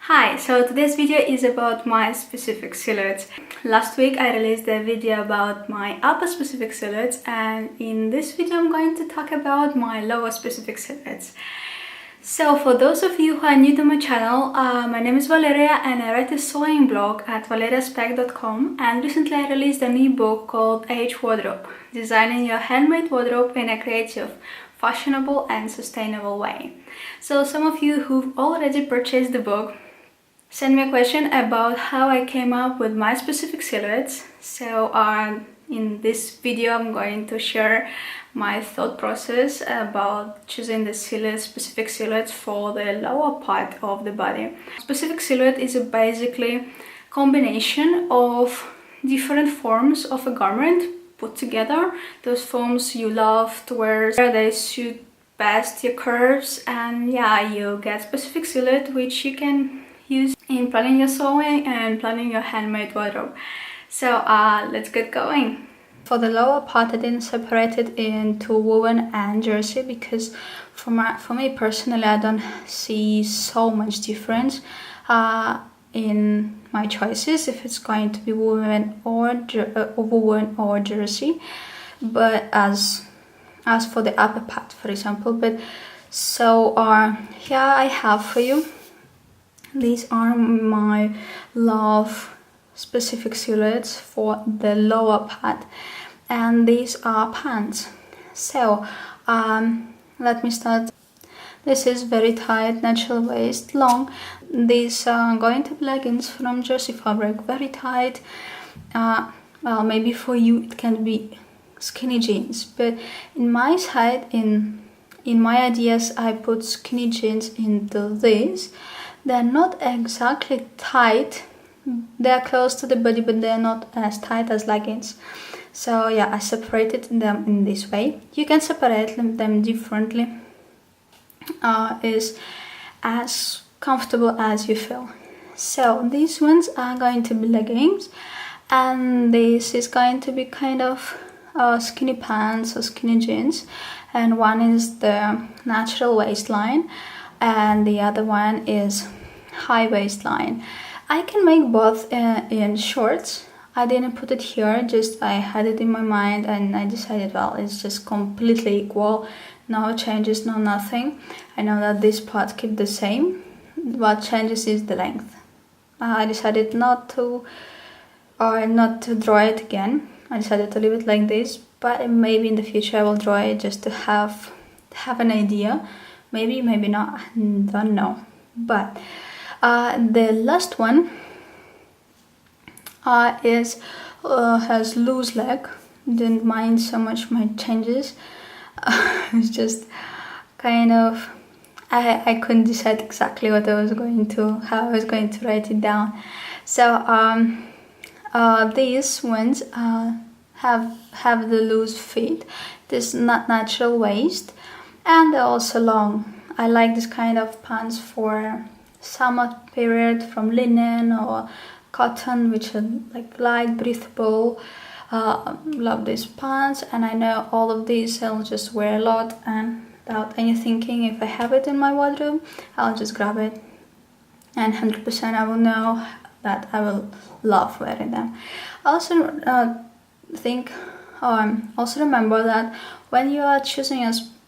Hi, so today's video is about my specific silhouettes. Last week I released a video about my upper specific silhouettes, and in this video I'm going to talk about my lower specific silhouettes. So for those of you who are new to my channel, my name is Valeria and I write a sewing blog at valeriaspec.com, and recently I released an ebook called hWardrobe, designing your handmade wardrobe in a creative, fashionable and sustainable way. So some of you who've already purchased the book send me a question about how I came up with my specific silhouettes. So in this video I'm going to share my thought process about choosing the specific silhouettes for the lower part of the body. Specific silhouette is basically combination of different forms of a garment put together. Those forms you love to wear, they suit best your curves, and yeah, you get specific silhouette which you can use in planning your sewing and planning your handmade wardrobe. So let's get going. For the lower part I didn't separate it into woven and jersey because for me personally I don't see so much difference in my choices if it's going to be woven or jersey. But as for the upper part, for example, here I have for you, these are my love specific silhouettes for the lower part, and these are pants. So let me start. This is very tight, natural waist, long. These are going to be leggings from jersey fabric, very tight. Well, maybe for you it can be skinny jeans, but in my side, in my ideas, I put skinny jeans into these. They're not exactly tight, they're close to the body, but they're not as tight as leggings. So yeah, I separated them in this way. You can separate them differently, is as comfortable as you feel. So these ones are going to be leggings, and this is going to be kind of skinny pants or skinny jeans, and one is the natural waistline and the other one is high waistline. I can make both in shorts. I didn't put it here, just I had it in my mind and I decided, well, it's just completely equal, no changes, no nothing. I know that this part keep the same, what changes is the length. I decided not to draw it again. I decided to leave it like this, but maybe in the future I will draw it just to have an idea. Maybe not, don't know. But the last one has loose leg. Didn't mind so much my changes. It's just kind of I couldn't decide exactly how I was going to write it down. So these ones have the loose fit. This not natural waist, and they're also long. I like this kind of pants for summer period, from linen or cotton, which are like light, breathable. Love these pants, and I know all of these I'll just wear a lot, and without any thinking, if I have it in my wardrobe, I'll just grab it, and 100% I will know that I will love wearing them. Also remember that when you are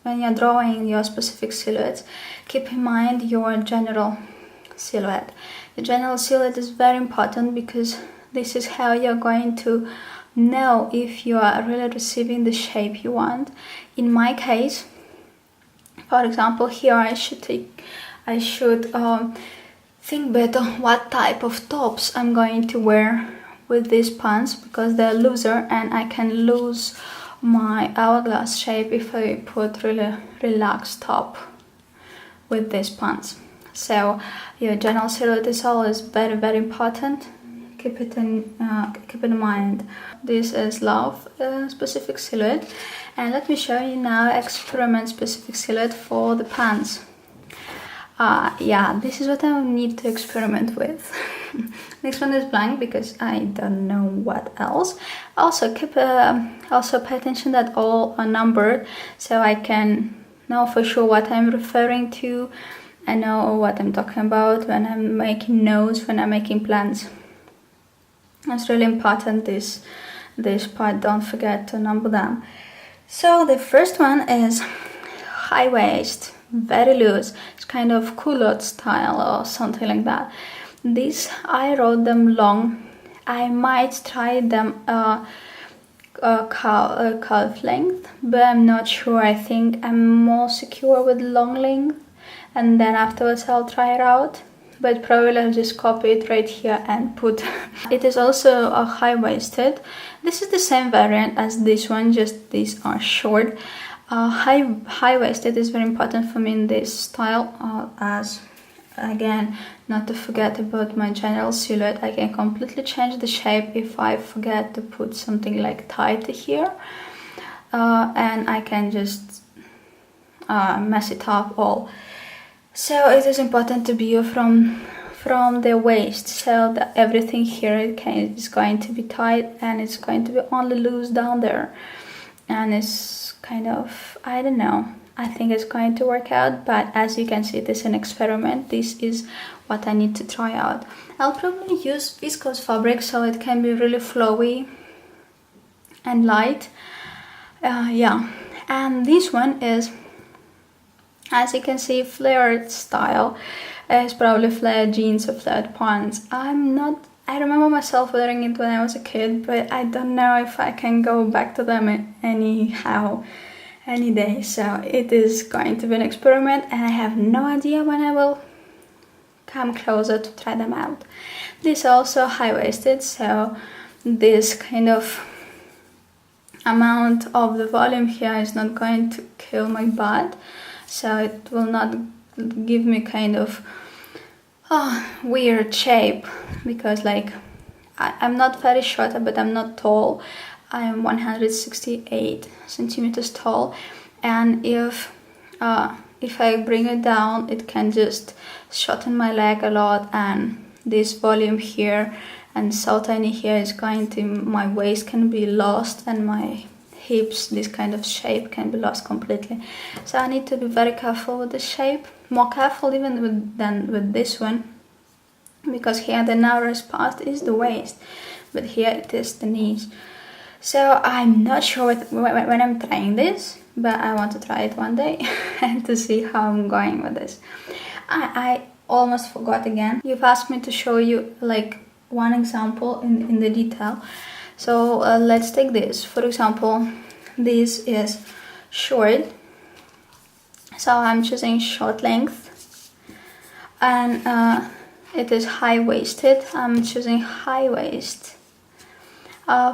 when you're drawing your specific silhouettes, keep in mind your general silhouette. The general silhouette is very important because this is how you're going to know if you are really receiving the shape you want. In my case, for example, here I should think better what type of tops I'm going to wear with these pants, because they're looser and I can lose my hourglass shape if I put really relaxed top with these pants. So your general silhouette is always very, very important. Keep it in mind. This is love specific silhouette, and let me show you now experiment specific silhouette for the pants. Yeah, this is what I need to experiment with. Next one is blank because I don't know what else. Also pay attention that all are numbered, so I can know for sure what I'm referring to, I know what I'm talking about when I'm making notes, when I'm making plans. It's really important, this part, don't forget to number them. So the first one is high waist, very loose. It's kind of culotte style or something like that. These, I wrote them long. I might try them calf length, but I'm not sure. I think I'm more secure with long length, and then afterwards I'll try it out. But probably I'll just copy it right here and put. It is also a high-waisted. This is the same variant as this one, just these are short. High-waisted is very important for me in this style, as again, not to forget about my general silhouette. I can completely change the shape if I forget to put something like tight here, and I can just mess it up all. So it is important to be from the waist, so that everything here is going to be tight and it's going to be only loose down there, and it's kind of, I don't know, I think it's going to work out. But as you can see, this is an experiment. This is what I need to try out. I'll probably use viscose fabric so it can be really flowy and light. Yeah, and this one is, as you can see, flared style. It's probably flared jeans or flared pants. I remember myself wearing it when I was a kid, but I don't know if I can go back to them any day. So it is going to be an experiment, and I have no idea when I will come closer to try them out. This is also high-waisted, so this kind of amount of the volume here is not going to kill my butt. So it will not give me kind of weird shape, because like I'm not very short, but I'm not tall. I'm 168 centimeters tall, and if I bring it down, it can just shorten my leg a lot, and this volume here and so tiny here is going to, my waist can be lost, and my hips, this kind of shape can be lost completely. So I need to be very careful with the shape, more careful even than with this one, because here the narrowest part is the waist, but here it is the knees. So I'm not sure when I'm trying this, but I want to try it one day and to see how I'm going with this. I almost forgot again. You've asked me to show you like one example in the detail. So let's take this. For example, this is short, so I'm choosing short length, and it is high-waisted. I'm choosing high waist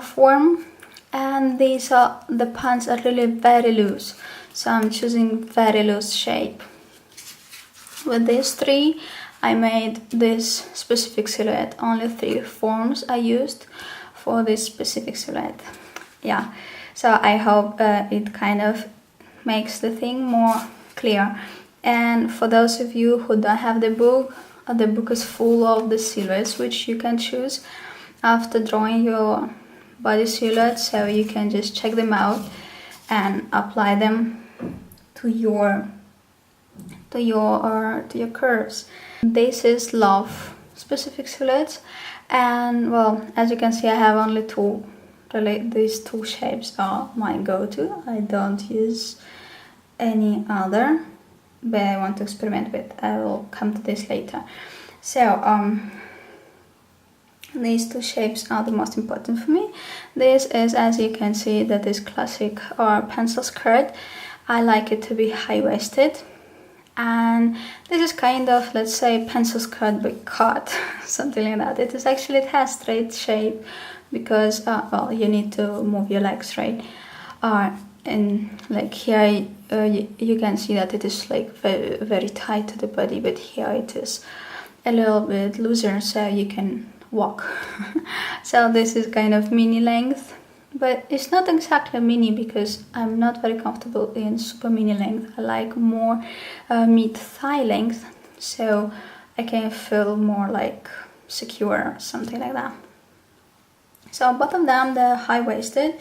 form, and these are, the pants are really very loose, so I'm choosing very loose shape. With these three, I made this specific silhouette. Only 3 forms I used for this specific silhouette. Yeah, so I hope it kind of makes the thing more clear. And for those of you who don't have the book is full of the silhouettes which you can choose after drawing your body silhouette, so you can just check them out and apply them to your curves. This is Love specific silhouettes. And well, as you can see, I have only 2. Really, these 2 shapes are my go-to. I don't use any other, but I want to experiment with. I will come to this later. So these 2 shapes are the most important for me. This is, as you can see, that is classic or pencil skirt. I like it to be high-waisted. And this is kind of, let's say, pencil skirt but cut, something like that. It is actually, it has straight shape because well, you need to move your legs straight, and like here you can see that it is like very, very tight to the body, but here it is a little bit looser, so you can walk. So this is kind of mini length, but it's not exactly mini because I'm not very comfortable in super mini length. I like more mid-thigh length, so I can feel more like secure, something like that. So both of them, they're high-waisted.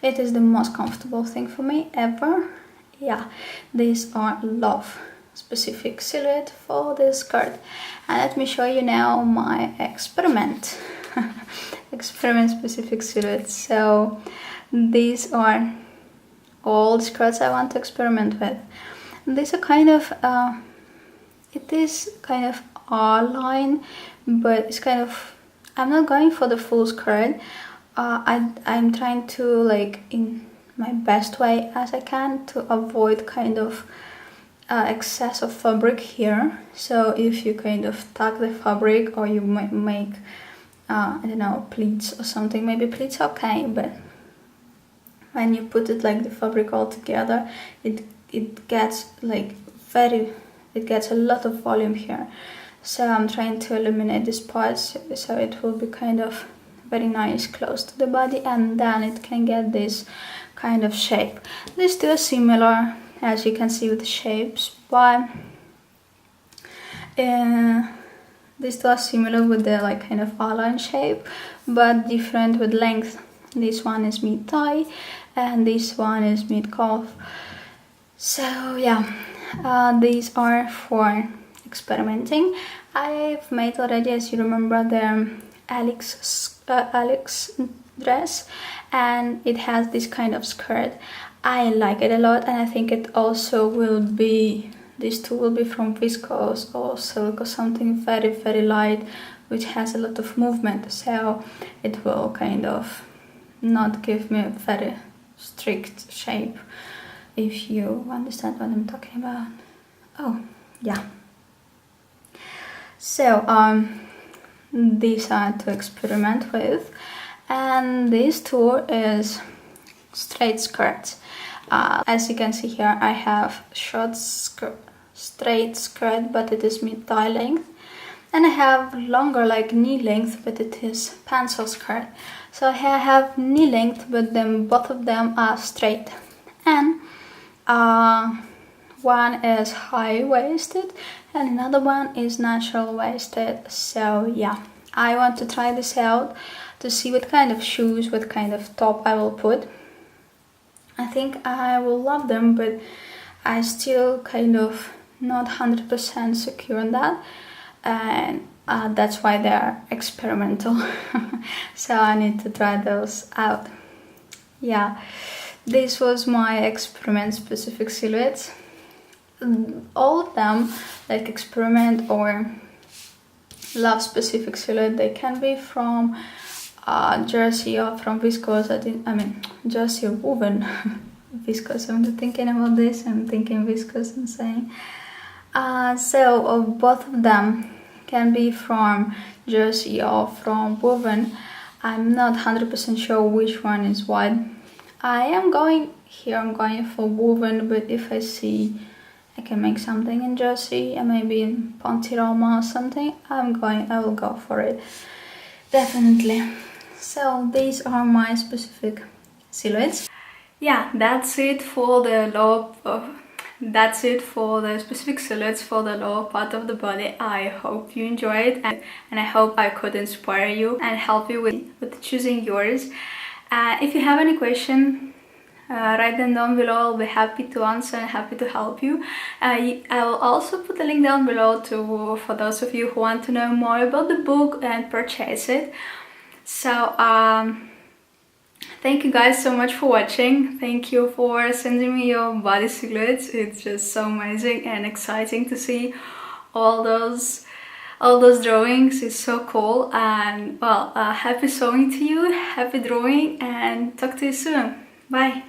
It is the most comfortable thing for me ever. Yeah, these are Love specific silhouette for this skirt. And let me show you now my experiment specific silhouette. So these are all the skirts I want to experiment with. These are kind of it is kind of R-line, but it's kind of, I'm not going for the full skirt. I'm trying to, like, in my best way as I can, to avoid kind of excess of fabric here. So if you kind of tuck the fabric, or you might make I don't know, pleats or something, maybe pleats okay, but when you put it like the fabric all together, it gets like it gets a lot of volume here. So I'm trying to eliminate this part, so it will be kind of very nice close to the body, and then it can get this kind of shape. These two are similar, as you can see, with the shapes, but these two are similar with the like kind of R-line shape, but different with length. This one is mid-thigh and this one is mid-calf. So yeah, these are for experimenting. I've made already, as you remember, the Alex dress, and it has this kind of skirt. I like it a lot, and I think it also will be, these two will be from viscose or silk or something very, very light, which has a lot of movement, so it will kind of not give me a very strict shape, if you understand what I'm talking about. Oh yeah, so these are to experiment with, and this two is straight skirts. As you can see here, I have short straight skirt, but it is mid-thigh length, and I have longer, like knee length, but it is pencil skirt. So here I have knee length, but then both of them are straight, and one is high-waisted and another one is natural waisted. So yeah, I want to try this out to see what kind of shoes, what kind of top I will put. I think I will love them, but I still kind of not 100% secure on that, and that's why they are experimental. So I need to try those out. Yeah, this was my experiment specific silhouettes. All of them, like experiment or love specific silhouette, they can be from jersey or from viscose. I mean jersey or woven. Viscose, I'm not thinking about this, I'm thinking viscose, I'm saying. So both of them can be from jersey or from woven. I'm not 100% sure which one is what. I'm going for woven, but if I see I can make something in jersey and maybe in Pontiroma or something, I will go for it, definitely. So these are my specific silhouettes. Yeah, that's it for the specific silhouettes for the lower part of the body. I hope you enjoyed it, and I hope I could inspire you and help you with choosing yours. If you have any question, write them down below. I'll be happy to answer and happy to help you. I will also put a link down below for those of you who want to know more about the book and purchase it. So thank you guys so much for watching. Thank you for sending me your body silhouettes. It's just so amazing and exciting to see all those drawings. It's so cool. And well, happy sewing to you, happy drawing, and talk to you soon. Bye.